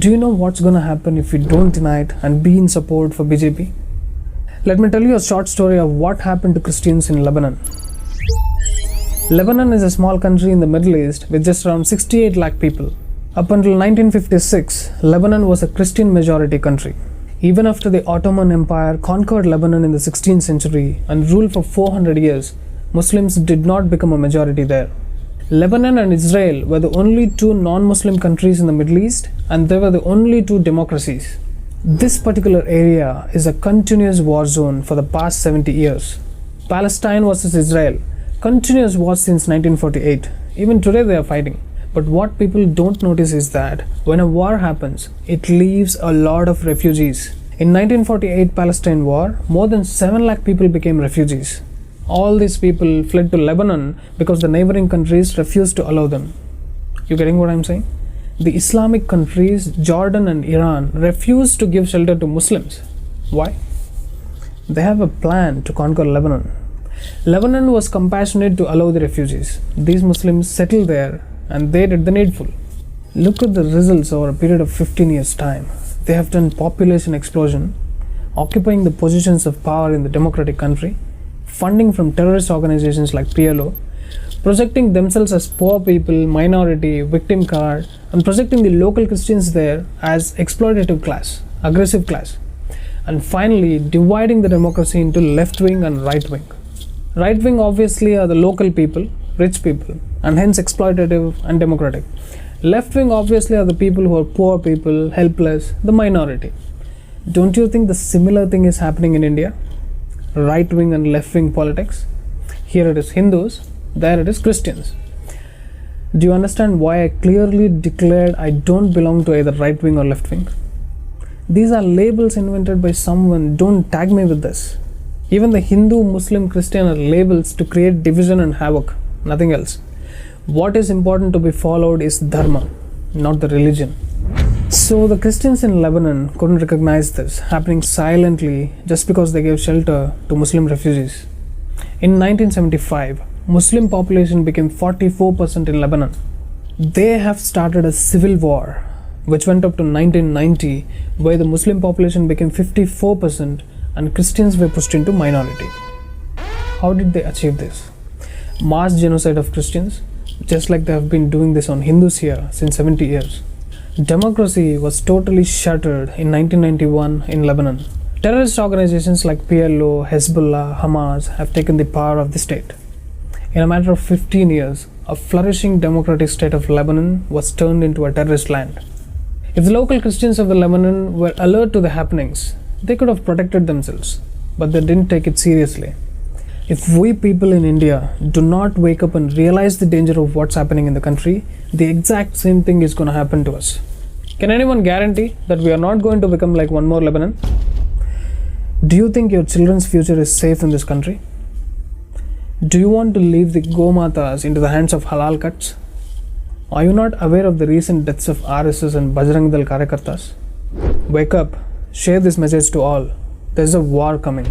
Do you know what's gonna happen if we don't unite and be in support for BJP? Let me tell you a short story of what happened to Christians in Lebanon. Lebanon is a small country in the Middle East with just around 68 lakh people. Up until 1956, Lebanon was a Christian majority country. Even after the Ottoman Empire conquered Lebanon in the 16th century and ruled for 400 years, Muslims did not become a majority there. Lebanon and Israel were the only two non-Muslim countries in the Middle East, and they were the only two democracies. This particular area is a continuous war zone for the past 70 years. Palestine versus Israel, continuous war since 1948. Even today they are fighting. But what people don't notice is that when a war happens, it leaves a lot of refugees. In 1948 Palestine war, more than 7 lakh people became refugees. All these people fled to Lebanon because the neighboring countries refused to allow them. You getting what I'm saying? The Islamic countries, Jordan and Iran, refused to give shelter to Muslims. Why? They have a plan to conquer Lebanon. Lebanon was compassionate to allow the refugees. These Muslims settled there and they did the needful. Look at the results over a period of 15 years' time. They have done population explosion, occupying the positions of power in the democratic country, funding from terrorist organizations like PLO, projecting themselves as poor people, minority, victim card, and projecting the local Christians there as exploitative class, aggressive class, and finally dividing the democracy into left wing and right wing. Right wing obviously are the local people, rich people, and hence exploitative and democratic. Left wing obviously are the people who are poor people, helpless, the minority. Don't you think the similar thing is happening in India? Right wing and left wing politics. Here it is Hindus, there it is Christians. Do you understand why I clearly declared I don't belong to either right wing or left wing? These are labels invented by someone, don't tag me with this. Even the Hindu, Muslim, Christian are labels to create division and havoc, nothing else. What is important to be followed is dharma, not the religion. So the Christians in Lebanon couldn't recognize this happening silently just because they gave shelter to Muslim refugees. In 1975, Muslim population became 44% in Lebanon. They have started a civil war which went up to 1990, where the Muslim population became 54% and Christians were pushed into minority. How did they achieve this? Mass genocide of Christians, just like they have been doing this on Hindus here since 70 years. Democracy was totally shattered in 1991 in Lebanon. Terrorist organizations like PLO, Hezbollah, Hamas have taken the power of the state. In a matter of 15 years, a flourishing democratic state of Lebanon was turned into a terrorist land. If the local Christians of the Lebanon were alert to the happenings, they could have protected themselves, but they didn't take it seriously. If we people in India do not wake up and realize the danger of what's happening in the country, the exact same thing is going to happen to us. Can anyone guarantee that we are not going to become like one more Lebanon? Do you think your children's future is safe in this country? Do you want to leave the Gomatas into the hands of halal cuts? Are you not aware of the recent deaths of RSS and Bajrang Dal Karyakartas? Wake up, share this message to all. There's a war coming.